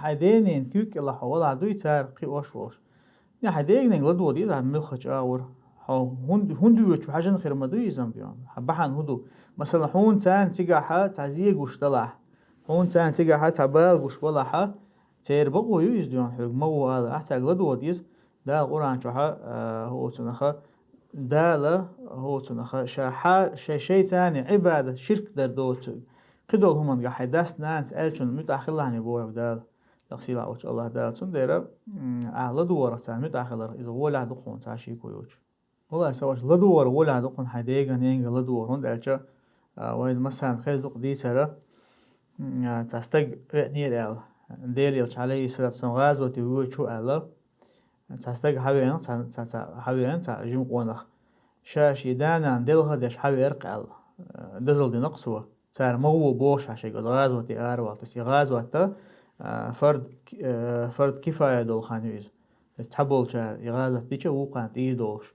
حدين كيك الله حول عدوي تار قي وش يا حدين لدو دي ده ملخج اور هندو شو حاجة خير ما دوي زنبيان حبحان هدو مثلا هون تان تيجا تعزيه وش طلع هون تان تيجا تعبال وش ولا تير بقوا يزدون حق مو هذا أحسن لدو ديز ده القرآن شو هو تنخا ده لا هو تنخا شيء ثاني عبادة شرك در دوت قدول هم قاعد داس ناس ألشون متأخر لهني بوه بدال تقصير عوج الله دال سنديرة لدور تان متأخر إذا ولا دقون تعشي كويوش والله سواش لدور ولا دقون حديقة نينج لدور هند ألشة وين مثلا خيز دق دي سرة تستق نير أل ديل يلش عليه سرة سنغاز وتيوي شو ألا تستق حبيان حبيان جيم قونخ شاش يدانا دلها دش حبي أرقل دزل دي نقصوه صار مو بوش عشان غاز وتي أروال تسي غاز وتا فرد كفاية دول خانويز تحبول شار يغاز تيجي وقان تيدوش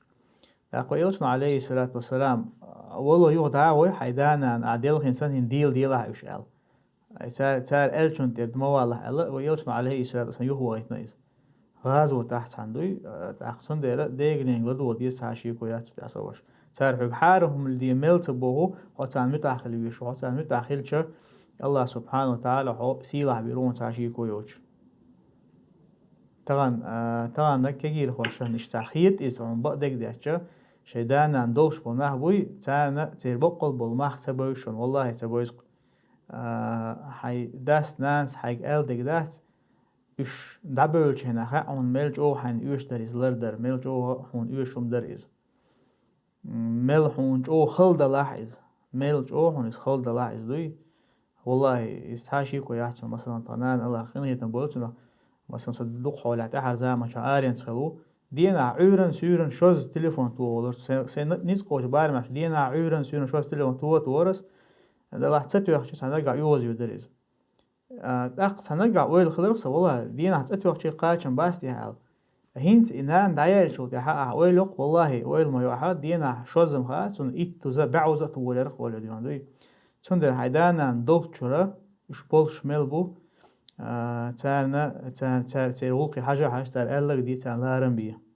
أقويلشنا عليه الصلاة والسلام والله يغدعوي حيدانا عدل إنسان هنديل ديلا يشعل صار ألشون تدمو الله الله ويلشنا عليه الصلاة والسلام يهو يتنيز غاز وتحت عندوي أقصن ديرة ديجنين لدو ديس عشي كويات تأسوش صار حق حارهم اللي ملت بوه حتى متأخر ويشو حتى متأخر شو الله سبحانه وتعالى حو سيله بيرون تعشي كويوش طبعا نكجير خوشان اشتاخيت إسمه بعدك دهشة شيدان عندوش بناه بوي تانا تربقل بالمخ تبويشون والله تبويش هاي داس ناس هاي دك داس إيش دبل شيء نخا عن ملج أو حن إيش دريز لردر ملج أو حن إيشهم دريز مل حن أو خلد لاحظ ملج أو حن إس خلد لاحظ دوي والله إستحشي كويات مثلا طنان الله خيني تنبولتنا مثلا صدق حولات أحد زمان شعارين تخلو دينا عورن سورن شوز تليفون تو سن نيسكوش بارمش دينا عورن سورن شوز تليفون تو تورس ده لاح تسوي يخش سنرجع يوز يدريز أق سنرجع ويل خلص والله دينا تسوي يخش قاچن باستي حال هينت إنان دايل شو تحقق ويلق والله ويل ما يوحد دينا شوزم خاصن إيت تزا بعوزة ولرق ولا ديان دوي سندر هيدانا دوت شرا إيش بول شمل بو تارنا تار ولقي حاجة تار ألق دي تار لارن بيه